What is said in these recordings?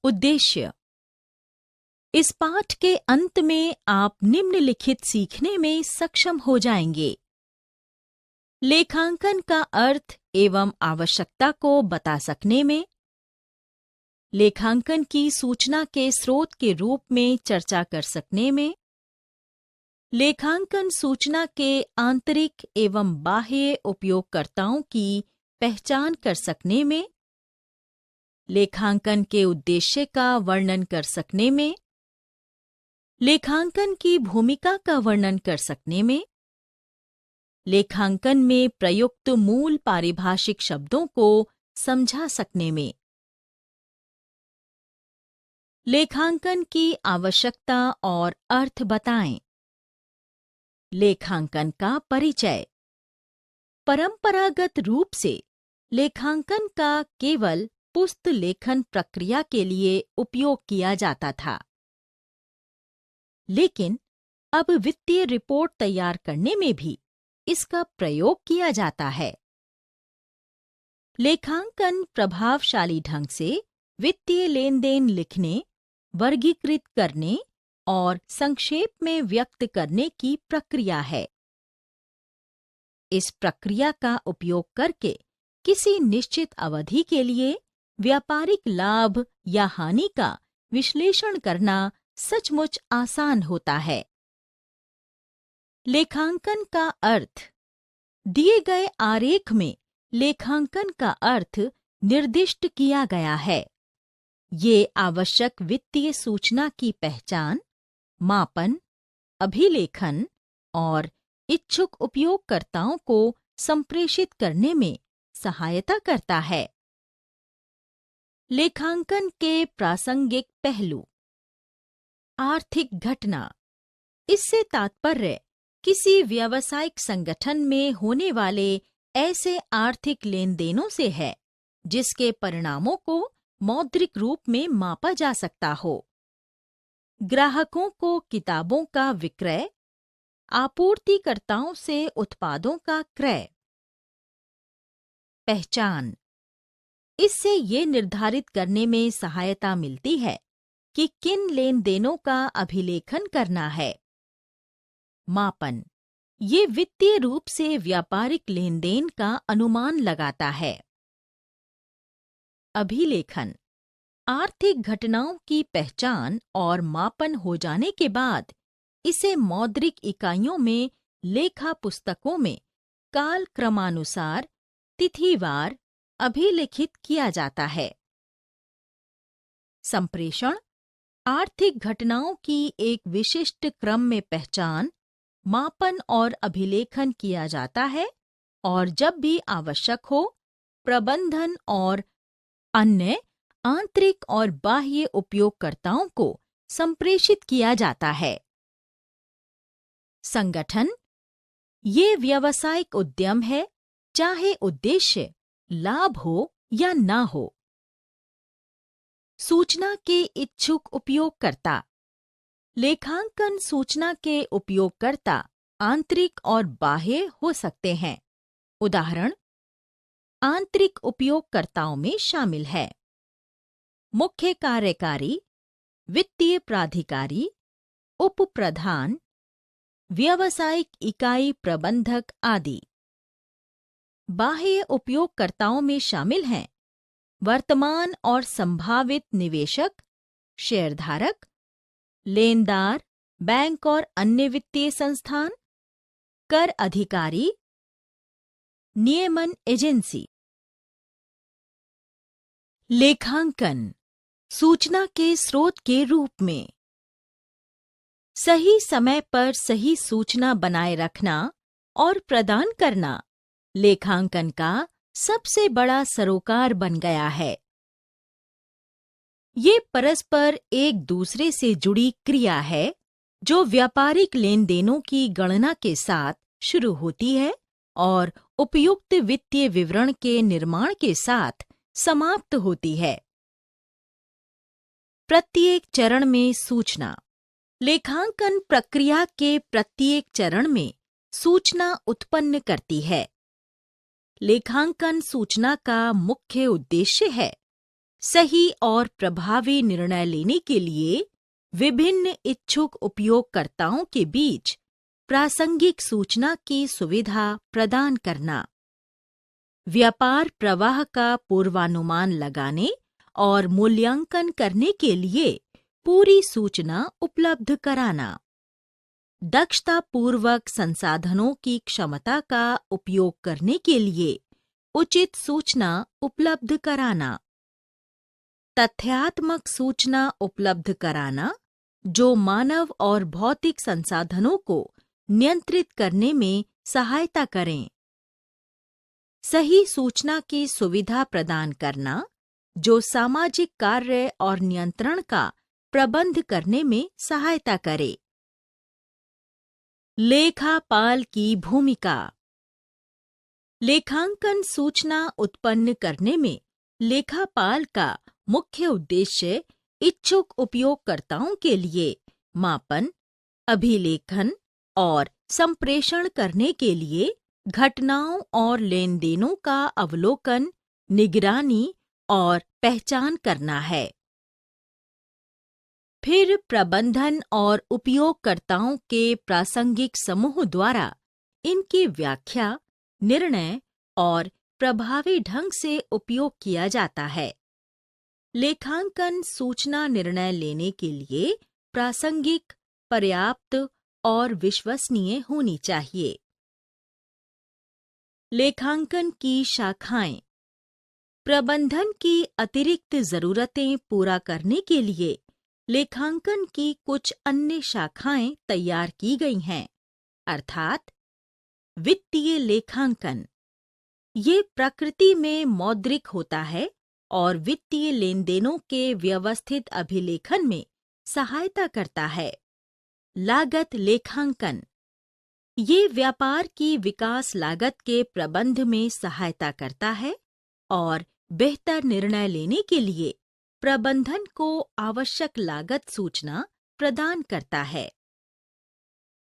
उद्देश्य। इस पाठ के अंत में आप निम्नलिखित सीखने में सक्षम हो जाएंगे। लेखांकन का अर्थ एवं आवश्यकता को बता सकने में, लेखांकन की सूचना के स्रोत के रूप में चर्चा कर सकने में, लेखांकन सूचना के आंतरिक एवं बाह्य उपयोगकर्ताओं की पहचान कर सकने में, लेखांकन के उद्देश्य का वर्णन कर सकने में, लेखांकन की भूमिका का वर्णन कर सकने में, लेखांकन में प्रयुक्त मूल पारिभाषिक शब्दों को समझा सकने में। लेखांकन की आवश्यकता और अर्थ बताएं। लेखांकन का परिचय। परंपरागत रूप से लेखांकन का केवल पुस्त लेखन प्रक्रिया के लिए उपयोग किया जाता था, लेकिन अब वित्तीय रिपोर्ट तैयार करने में भी इसका प्रयोग किया जाता है। लेखांकन प्रभावशाली ढंग से वित्तीय लेन-देन लिखने, वर्गीकृत करने और संक्षेप में व्यक्त करने की प्रक्रिया है। इस प्रक्रिया का उपयोग करके किसी निश्चित अवधि के लिए व्यापारिक लाभ या हानि का विश्लेषण करना सचमुच आसान होता है। लेखांकन का अर्थ। दिए गए आरेख में लेखांकन का अर्थ निर्दिष्ट किया गया है। ये आवश्यक वित्तीय सूचना की पहचान, मापन, अभिलेखन और इच्छुक उपयोगकर्ताओं को संप्रेषित करने में सहायता करता है। लेखांकन के प्रासंगिक पहलू। आर्थिक घटना। इससे तात्पर्य किसी व्यावसायिक संगठन में होने वाले ऐसे आर्थिक लेनदेनों से है जिसके परिणामों को मौद्रिक रूप में मापा जा सकता हो। ग्राहकों को किताबों का विक्रय, आपूर्तिकर्ताओं से उत्पादों का क्रय। पहचान। इससे ये निर्धारित करने में सहायता मिलती है कि किन लेनदेनों का अभिलेखन करना है। मापन। ये वित्तीय रूप से व्यापारिक लेनदेन का अनुमान लगाता है। अभिलेखन। आर्थिक घटनाओं की पहचान और मापन हो जाने के बाद इसे मौद्रिक इकाइयों में लेखा पुस्तकों में काल क्रमानुसार तिथिवार अभिलेखित किया जाता है। संप्रेषण। आर्थिक घटनाओं की एक विशिष्ट क्रम में पहचान, मापन और अभिलेखन किया जाता है और जब भी आवश्यक हो, प्रबंधन और अन्य आंतरिक और बाह्य उपयोगकर्ताओं को संप्रेषित किया जाता है। संगठन। ये व्यावसायिक उद्यम है, चाहे उद्देश्य लाभ हो या ना हो। सूचना के इच्छुक उपयोगकर्ता। लेखांकन सूचना के उपयोगकर्ता आंतरिक और बाह्य हो सकते हैं। उदाहरण आंतरिक उपयोगकर्ताओं में शामिल है मुख्य कार्यकारी, वित्तीय प्राधिकारी, उप प्रधान, व्यावसायिक इकाई प्रबंधक आदि। बाह्य उपयोगकर्ताओं में शामिल हैं वर्तमान और संभावित निवेशक, शेयरधारक, लेनदार, बैंक और अन्य वित्तीय संस्थान, कर अधिकारी, नियमन एजेंसी। लेखांकन सूचना के स्रोत के रूप में। सही समय पर सही सूचना बनाए रखना और प्रदान करना लेखांकन का सबसे बड़ा सरोकार बन गया है। ये परस्पर एक दूसरे से जुड़ी क्रिया है जो व्यापारिक लेनदेनों की गणना के साथ शुरू होती है और उपयुक्त वित्तीय विवरण के निर्माण के साथ समाप्त होती है। प्रत्येक चरण में सूचना। लेखांकन प्रक्रिया के प्रत्येक चरण में सूचना उत्पन्न करती है। लेखांकन सूचना का मुख्य उद्देश्य है सही और प्रभावी निर्णय लेने के लिए विभिन्न इच्छुक उपयोगकर्ताओं के बीच प्रासंगिक सूचना की सुविधा प्रदान करना। व्यापार प्रवाह का पूर्वानुमान लगाने और मूल्यांकन करने के लिए पूरी सूचना उपलब्ध कराना। दक्षतापूर्वक संसाधनों की क्षमता का उपयोग करने के लिए उचित सूचना उपलब्ध कराना। तथ्यात्मक सूचना उपलब्ध कराना जो मानव और भौतिक संसाधनों को नियंत्रित करने में सहायता करें। सही सूचना की सुविधा प्रदान करना जो सामाजिक कार्य और नियंत्रण का प्रबंध करने में सहायता करे। लेखापाल की भूमिका। लेखांकन सूचना उत्पन्न करने में लेखापाल का मुख्य उद्देश्य इच्छुक उपयोगकर्ताओं के लिए मापन, अभिलेखन और संप्रेषण करने के लिए घटनाओं और लेनदेनों का अवलोकन, निगरानी और पहचान करना है। फिर प्रबंधन और उपयोगकर्ताओं के प्रासंगिक समूह द्वारा इनकी व्याख्या, निर्णय और प्रभावी ढंग से उपयोग किया जाता है। लेखांकन सूचना निर्णय लेने के लिए प्रासंगिक, पर्याप्त और विश्वसनीय होनी चाहिए। लेखांकन की शाखाएं। प्रबंधन की अतिरिक्त जरूरतें पूरा करने के लिए लेखांकन की कुछ अन्य शाखाएं तैयार की गई हैं, अर्थात वित्तीय लेखांकन। ये प्रकृति में मौद्रिक होता है और वित्तीय लेनदेनों के व्यवस्थित अभिलेखन में सहायता करता है। लागत लेखांकन। ये व्यापार की विकास लागत के प्रबंध में सहायता करता है और बेहतर निर्णय लेने के लिए प्रबंधन को आवश्यक लागत सूचना प्रदान करता है।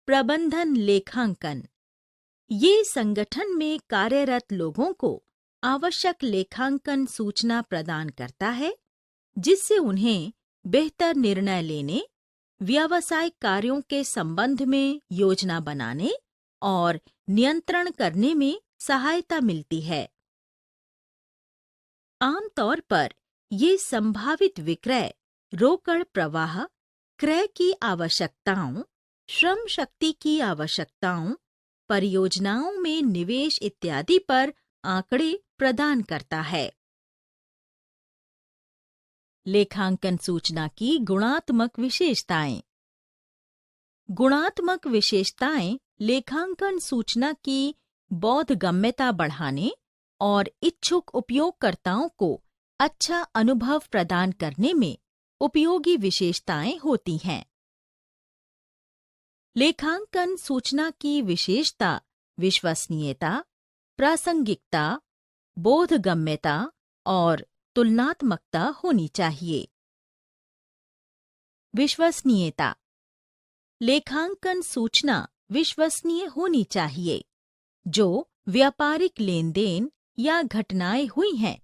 प्रबंधन लेखांकन। ये संगठन में कार्यरत लोगों को आवश्यक लेखांकन सूचना प्रदान करता है, जिससे उन्हें बेहतर निर्णय लेने, व्यावसायिक कार्यों के संबंध में योजना बनाने और नियंत्रण करने में सहायता मिलती है। आमतौर पर ये संभावित विक्रय, रोकड़ प्रवाह, क्रय की आवश्यकताओं, श्रम शक्ति की आवश्यकताओं, परियोजनाओं में निवेश इत्यादि पर आंकड़े प्रदान करता है। लेखांकन सूचना की गुणात्मक विशेषताएं। गुणात्मक विशेषताएं लेखांकन सूचना की बोधगम्यता बढ़ाने और इच्छुक उपयोगकर्ताओं को अच्छा अनुभव प्रदान करने में उपयोगी विशेषताएं होती हैं। लेखांकन सूचना की विशेषता विश्वसनीयता, प्रासंगिकता, बोधगम्यता और तुलनात्मकता होनी चाहिए। विश्वसनीयता। लेखांकन सूचना विश्वसनीय होनी चाहिए, जो व्यापारिक लेनदेन या घटनाएं हुई हैं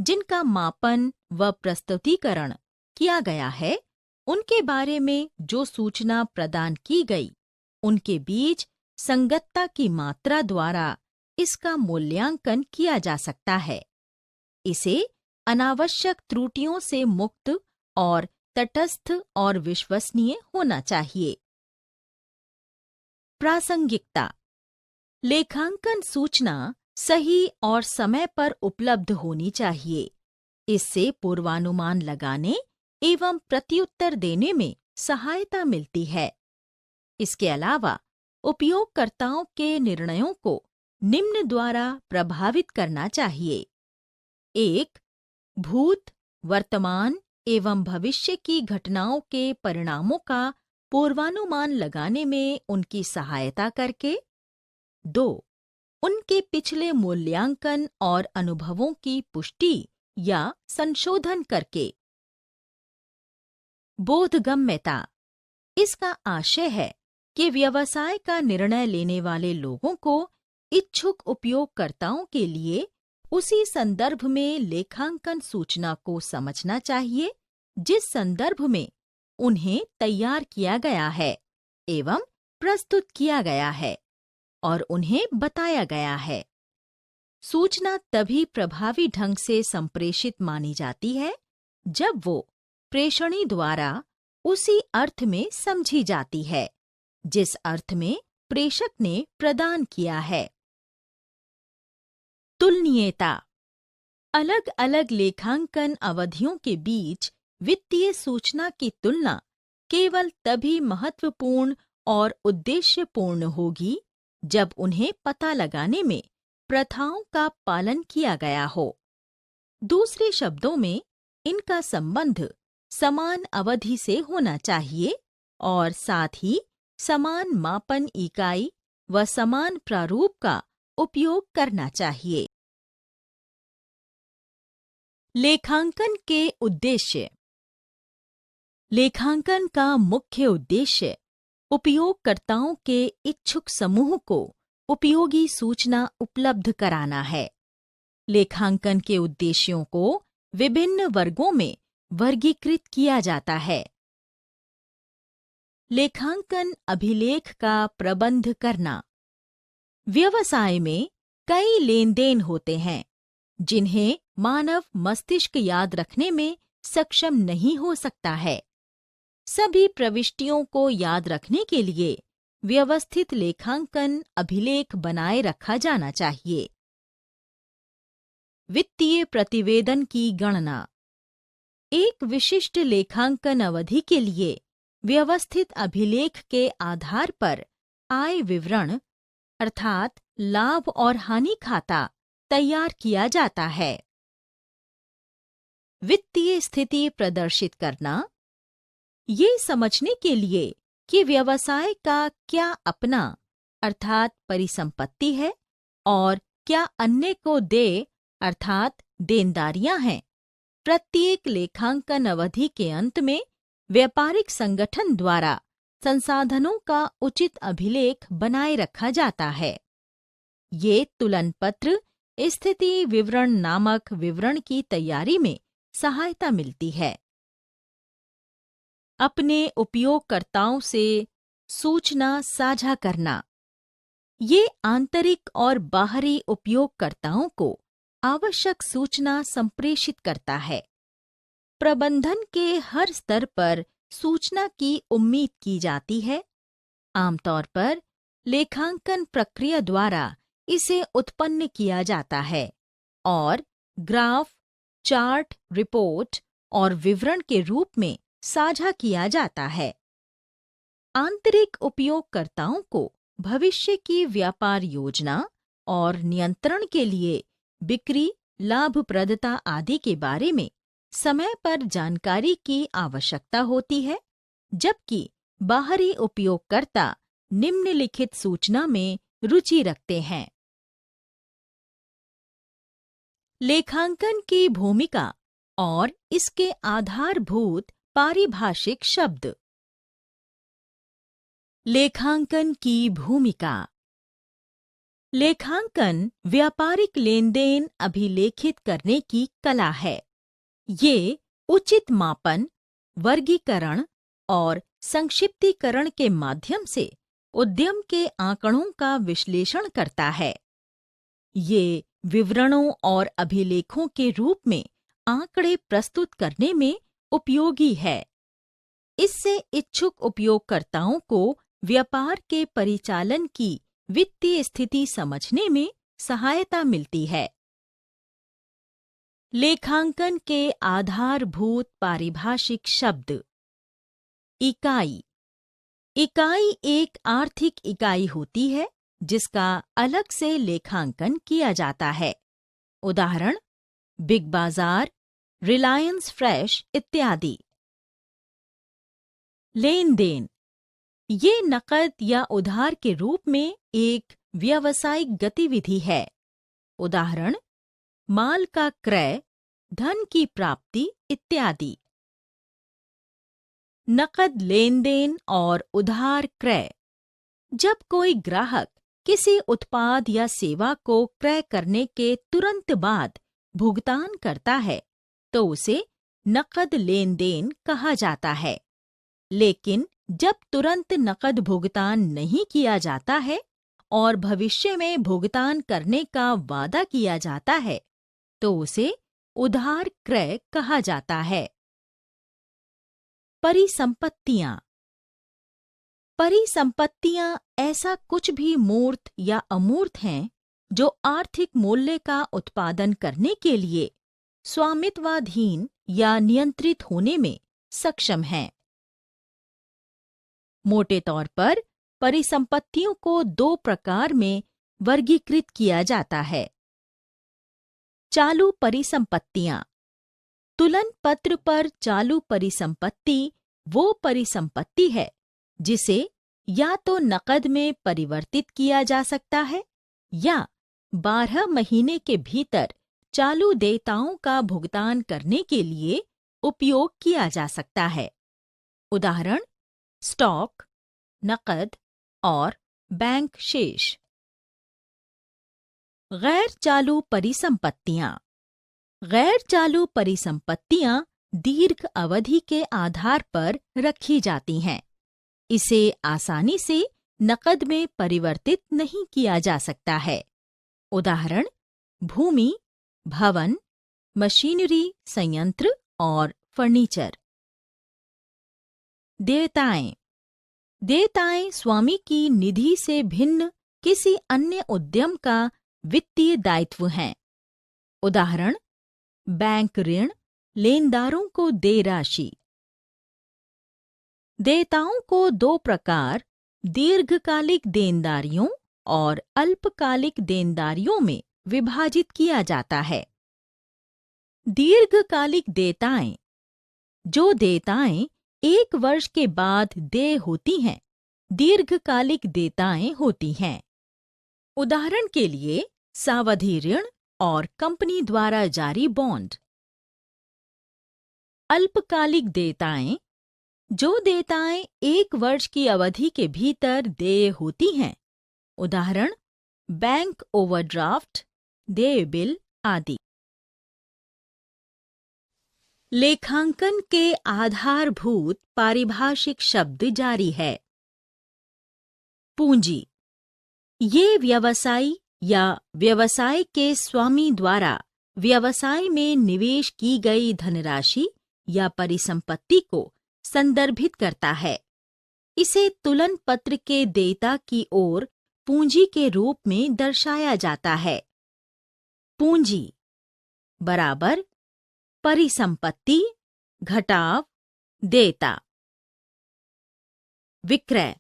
जिनका मापन व प्रस्तुतीकरण किया गया है, उनके बारे में जो सूचना प्रदान की गई, उनके बीच संगतता की मात्रा द्वारा इसका मूल्यांकन किया जा सकता है। इसे अनावश्यक त्रुटियों से मुक्त और तटस्थ और विश्वसनीय होना चाहिए। प्रासंगिकता। लेखांकन सूचना सही और समय पर उपलब्ध होनी चाहिए। इससे पूर्वानुमान लगाने एवं प्रत्युत्तर देने में सहायता मिलती है। इसके अलावा उपयोगकर्ताओं के निर्णयों को निम्न द्वारा प्रभावित करना चाहिए। 1. भूत, वर्तमान एवं भविष्य की घटनाओं के परिणामों का पूर्वानुमान लगाने में उनकी सहायता करके। 2. उनके पिछले मूल्यांकन और अनुभवों की पुष्टि या संशोधन करके। बोधगम्यता। इसका आशय है कि व्यवसाय का निर्णय लेने वाले लोगों को इच्छुक उपयोगकर्ताओं के लिए उसी संदर्भ में लेखांकन सूचना को समझना चाहिए जिस संदर्भ में उन्हें तैयार किया गया है एवं प्रस्तुत किया गया है और उन्हें बताया गया है। सूचना तभी प्रभावी ढंग से संप्रेषित मानी जाती है जब वो प्रेषणी द्वारा उसी अर्थ में समझी जाती है जिस अर्थ में प्रेषक ने प्रदान किया है। तुलनीयता। अलग अलग लेखांकन अवधियों के बीच वित्तीय सूचना की तुलना केवल तभी महत्वपूर्ण और उद्देश्यपूर्ण होगी जब उन्हें पता लगाने में प्रथाओं का पालन किया गया हो। दूसरे शब्दों में, इनका संबंध समान अवधि से होना चाहिए और साथ ही समान मापन इकाई व समान प्रारूप का उपयोग करना चाहिए। लेखांकन के उद्देश्य। लेखांकन का मुख्य उद्देश्य उपयोगकर्ताओं के इच्छुक समूह को उपयोगी सूचना उपलब्ध कराना है। लेखांकन के उद्देश्यों को विभिन्न वर्गों में वर्गीकृत किया जाता है। लेखांकन अभिलेख का प्रबंध करना। व्यवसाय में कई लेन-देन होते हैं जिन्हें मानव मस्तिष्क याद रखने में सक्षम नहीं हो सकता है। सभी प्रविष्टियों को याद रखने के लिए व्यवस्थित लेखांकन अभिलेख बनाए रखा जाना चाहिए। वित्तीय प्रतिवेदन की गणना। एक विशिष्ट लेखांकन अवधि के लिए व्यवस्थित अभिलेख के आधार पर आय विवरण अर्थात लाभ और हानि खाता तैयार किया जाता है। वित्तीय स्थिति प्रदर्शित करना। ये समझने के लिए कि व्यवसाय का क्या अपना अर्थात परिसंपत्ति है और क्या अन्य को देय अर्थात देनदारियां हैं, प्रत्येक लेखांकन अवधि के अंत में व्यापारिक संगठन द्वारा संसाधनों का उचित अभिलेख बनाए रखा जाता है। ये तुलन पत्र स्थिति विवरण नामक विवरण की तैयारी में सहायता मिलती है। अपने उपयोगकर्ताओं से सूचना साझा करना। ये आंतरिक और बाहरी उपयोगकर्ताओं को आवश्यक सूचना संप्रेषित करता है। प्रबंधन के हर स्तर पर सूचना की उम्मीद की जाती है। आमतौर पर लेखांकन प्रक्रिया द्वारा इसे उत्पन्न किया जाता है और ग्राफ, चार्ट, रिपोर्ट और विवरण के रूप में साझा किया जाता है। आंतरिक उपयोगकर्ताओं को भविष्य की व्यापार योजना और नियंत्रण के लिए बिक्री, लाभप्रदता आदि के बारे में समय पर जानकारी की आवश्यकता होती है, जबकि बाहरी उपयोगकर्ता निम्नलिखित सूचना में रुचि रखते हैं। लेखांकन की भूमिका और इसके आधारभूत पारिभाषिक शब्द। लेखांकन की भूमिका। लेखांकन व्यापारिक लेनदेन अभिलेखित करने की कला है। ये उचित मापन, वर्गीकरण और संक्षिप्तीकरण के माध्यम से उद्यम के आंकड़ों का विश्लेषण करता है। ये विवरणों और अभिलेखों के रूप में आंकड़े प्रस्तुत करने में उपयोगी है। इससे इच्छुक उपयोगकर्ताओं को व्यापार के परिचालन की वित्तीय स्थिति समझने में सहायता मिलती है। लेखांकन के आधारभूत पारिभाषिक शब्द। इकाई। इकाई एक आर्थिक इकाई होती है जिसका अलग से लेखांकन किया जाता है। उदाहरण: बिग बाजार, रिलायंस फ्रेश इत्यादि। लेन देन। ये नकद या उधार के रूप में एक व्यावसायिक गतिविधि है। उदाहरण: माल का क्रय, धन की प्राप्ति इत्यादि। नकद लेन देन और उधार क्रय। जब कोई ग्राहक किसी उत्पाद या सेवा को क्रय करने के तुरंत बाद भुगतान करता है तो उसे नकद लेन देन कहा जाता है। लेकिन जब तुरंत नकद भुगतान नहीं किया जाता है और भविष्य में भुगतान करने का वादा किया जाता है तो उसे उधार क्रय कहा जाता है। परिसंपत्तियां। परिसंपत्तियां ऐसा कुछ भी मूर्त या अमूर्त हैं जो आर्थिक मूल्य का उत्पादन करने के लिए स्वामित्वाधीन या नियंत्रित होने में सक्षम हैं। मोटे तौर पर परिसंपत्तियों को दो प्रकार में वर्गीकृत किया जाता है। चालू परिसंपत्तियां। तुलन पत्र पर चालू परिसंपत्ति वो परिसंपत्ति है जिसे या तो नकद में परिवर्तित किया जा सकता है या 12 महीने के भीतर चालू देयताओं का भुगतान करने के लिए उपयोग किया जा सकता है। उदाहरण स्टॉक, नकद और बैंक शेष। गैर चालू परिसंपत्तियां। गैर चालू परिसंपत्तियां दीर्घ अवधि के आधार पर रखी जाती हैं। इसे आसानी से नकद में परिवर्तित नहीं किया जा सकता है। उदाहरण भूमि, भवन, मशीनरी, संयंत्र और फर्नीचर। देयताएं। देयताएं स्वामी की निधि से भिन्न किसी अन्य उद्यम का वित्तीय दायित्व हैं। उदाहरण बैंक ऋण, लेनदारों को देय राशि। देयताओं को दो प्रकार दीर्घकालिक देनदारियों और अल्पकालिक देनदारियों में विभाजित किया जाता है। दीर्घकालिक देयताएं। जो देयताएं 1 वर्ष के बाद देय होती हैं, दीर्घकालिक देयताएं होती हैं। उदाहरण के लिए सावधि ऋण और कंपनी द्वारा जारी बॉन्ड। अल्पकालिक देयताएं। जो देयताएं 1 वर्ष की अवधि के भीतर देय होती हैं, उदाहरण बैंक ओवरड्राफ्ट, देय बिल आदि। लेखांकन के आधारभूत पारिभाषिक शब्द जारी है। पूंजी। ये व्यवसायी या व्यवसाय के स्वामी द्वारा व्यवसाय में निवेश की गई धनराशि या परिसंपत्ति को संदर्भित करता है। इसे तुलन पत्र के देयता की ओर पूंजी के रूप में दर्शाया जाता है। पूंजी बराबर परिसंपत्ति घटाव देयता। विक्रय।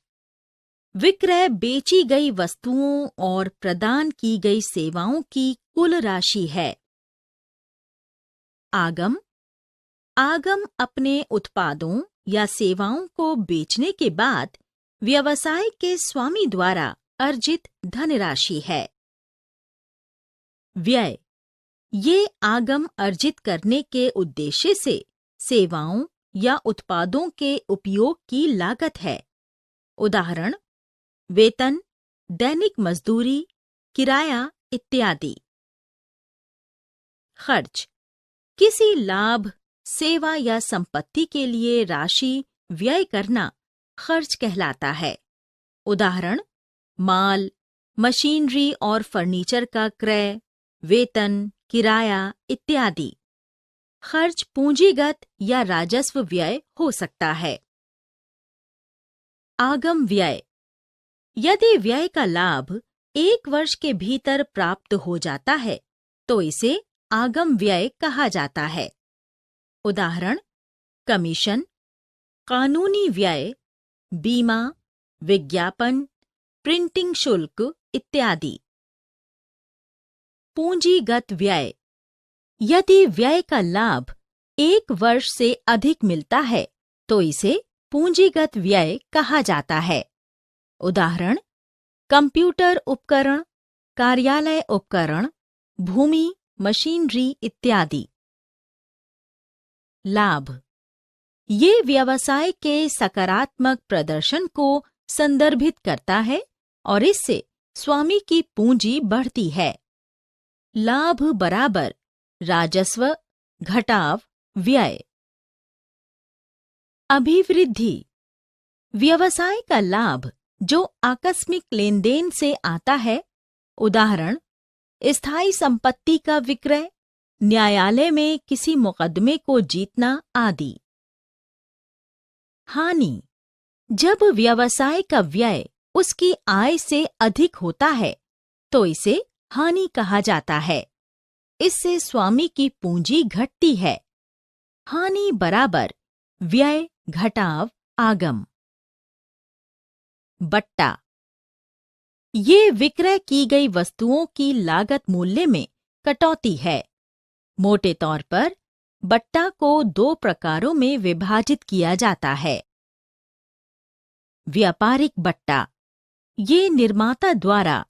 विक्रय बेची गई वस्तुओं और प्रदान की गई सेवाओं की कुल राशि है। आगम। आगम अपने उत्पादों या सेवाओं को बेचने के बाद व्यवसाय के स्वामी द्वारा अर्जित धनराशि है। व्यय। ये आगम अर्जित करने के उद्देश्य से सेवाओं या उत्पादों के उपयोग की लागत है। उदाहरण वेतन, दैनिक मजदूरी, किराया इत्यादि। खर्च। किसी लाभ, सेवा या संपत्ति के लिए राशि व्यय करना खर्च कहलाता है। उदाहरण माल, मशीनरी और फर्नीचर का क्रय, वेतन, किराया इत्यादि। खर्च पूंजीगत या राजस्व व्यय हो सकता है। आगम व्यय। यदि व्यय का लाभ 1 वर्ष के भीतर प्राप्त हो जाता है तो इसे आगम व्यय कहा जाता है। उदाहरण कमीशन, कानूनी व्यय, बीमा, विज्ञापन, प्रिंटिंग शुल्क इत्यादि। पूंजीगत व्यय। यदि व्यय का लाभ 1 वर्ष से अधिक मिलता है तो इसे पूंजीगत व्यय कहा जाता है। उदाहरण कंप्यूटर उपकरण, कार्यालय उपकरण, भूमि, मशीनरी इत्यादि। लाभ। ये व्यवसाय के सकारात्मक प्रदर्शन को संदर्भित करता है और इससे स्वामी की पूंजी बढ़ती है। लाभ बराबर राजस्व घटाव व्यय। अभिवृद्धि व्यवसाय का लाभ जो आकस्मिक लेनदेन से आता है, उदाहरण स्थायी संपत्ति का विक्रय, न्यायालय में किसी मुकदमे को जीतना आदि। हानि जब व्यवसाय का व्यय उसकी आय से अधिक होता है तो इसे हानि कहा जाता है। इससे स्वामी की पूंजी घटती है। हानि बराबर व्यय घटाव आगम। बट्टा ये विक्रय की गई वस्तुओं की लागत मूल्य में कटौती है। मोटे तौर पर बट्टा को 2 प्रकारों में विभाजित किया जाता है। व्यापारिक बट्टा ये निर्माता द्वारा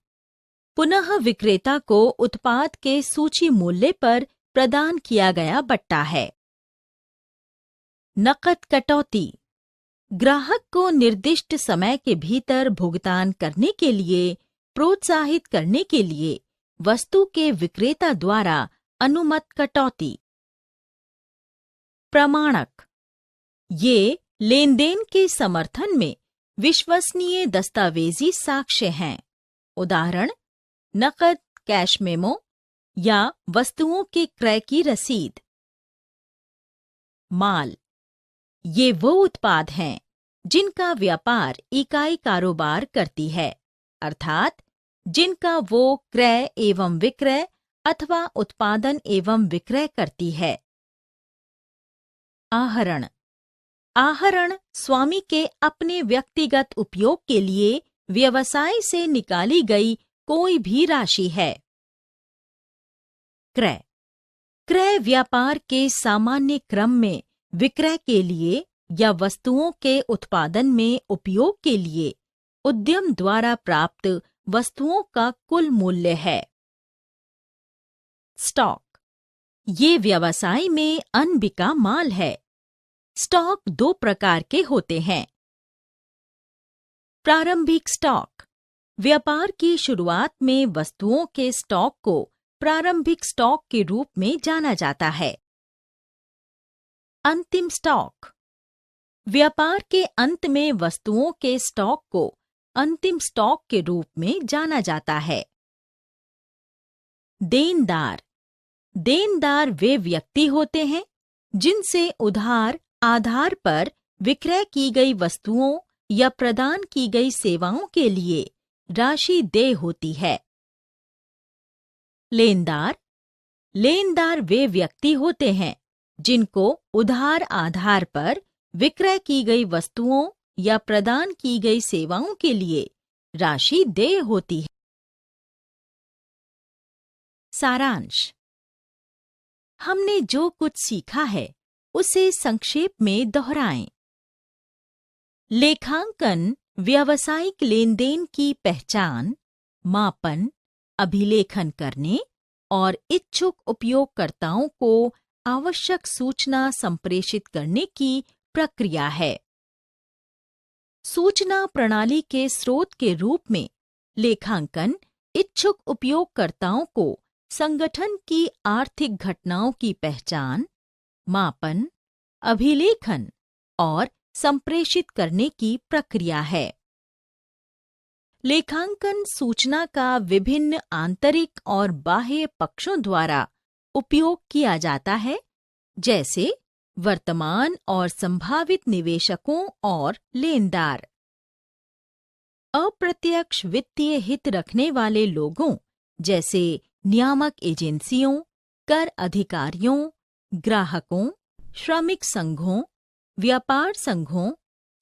पुनः विक्रेता को उत्पाद के सूची मूल्य पर प्रदान किया गया बट्टा है। नकद कटौती ग्राहक को निर्दिष्ट समय के भीतर भुगतान करने के लिए प्रोत्साहित करने के लिए वस्तु के विक्रेता द्वारा अनुमत कटौती। प्रमाणक ये लेनदेन के समर्थन में विश्वसनीय दस्तावेजी साक्ष्य हैं। उदाहरण नकद कैश मेमो या वस्तुओं के क्रय की रसीद। माल ये वो उत्पाद हैं जिनका व्यापार इकाई कारोबार करती है, अर्थात जिनका वो क्रय एवं विक्रय अथवा उत्पादन एवं विक्रय करती है। आहरण आहरण स्वामी के अपने व्यक्तिगत उपयोग के लिए व्यवसाय से निकाली गई कोई भी राशि है। क्रय क्रय व्यापार के सामान्य क्रम में विक्रय के लिए या वस्तुओं के उत्पादन में उपयोग के लिए उद्यम द्वारा प्राप्त वस्तुओं का कुल मूल्य है। स्टॉक ये व्यवसाय में अनबिका माल है। स्टॉक 2 प्रकार के होते हैं। प्रारंभिक स्टॉक व्यापार की शुरुआत में वस्तुओं के स्टॉक को प्रारंभिक स्टॉक के रूप में जाना जाता है। अंतिम स्टॉक व्यापार के अंत में वस्तुओं के स्टॉक को अंतिम स्टॉक के रूप में जाना जाता है। देनदार देनदार वे व्यक्ति होते हैं जिनसे उधार आधार पर विक्रय की गई वस्तुओं या प्रदान की गई सेवाओं के लिए राशि देय होती है। लेनदार लेनदार वे व्यक्ति होते हैं जिनको उधार आधार पर विक्रय की गई वस्तुओं या प्रदान की गई सेवाओं के लिए राशि देय होती है। सारांश हमने जो कुछ सीखा है उसे संक्षेप में दोहराएं। लेखांकन व्यावसायिक लेनदेन की पहचान, मापन, अभिलेखन करने और इच्छुक उपयोगकर्ताओं को आवश्यक सूचना संप्रेषित करने की प्रक्रिया है। सूचना प्रणाली के स्रोत के रूप में लेखांकन इच्छुक उपयोगकर्ताओं को संगठन की आर्थिक घटनाओं की पहचान, मापन, अभिलेखन और संप्रेषित करने की प्रक्रिया है। लेखांकन सूचना का विभिन्न आंतरिक और बाह्य पक्षों द्वारा उपयोग किया जाता है, जैसे वर्तमान और संभावित निवेशकों और लेनदार। अप्रत्यक्ष वित्तीय हित रखने वाले लोगों जैसे नियामक एजेंसियों, कर अधिकारियों, ग्राहकों, श्रमिक संघों, व्यापार संघों,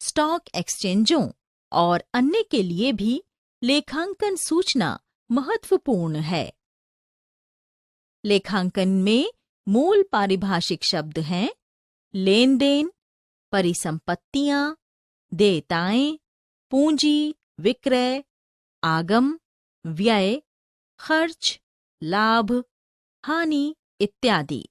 स्टॉक एक्सचेंजों और अन्य के लिए भी लेखांकन सूचना महत्वपूर्ण है। लेखांकन में मूल पारिभाषिक शब्द हैं लेन देन, परिसंपत्तियां, देयताएं, पूंजी, विक्रय, आगम, व्यय, खर्च, लाभ, हानि इत्यादि।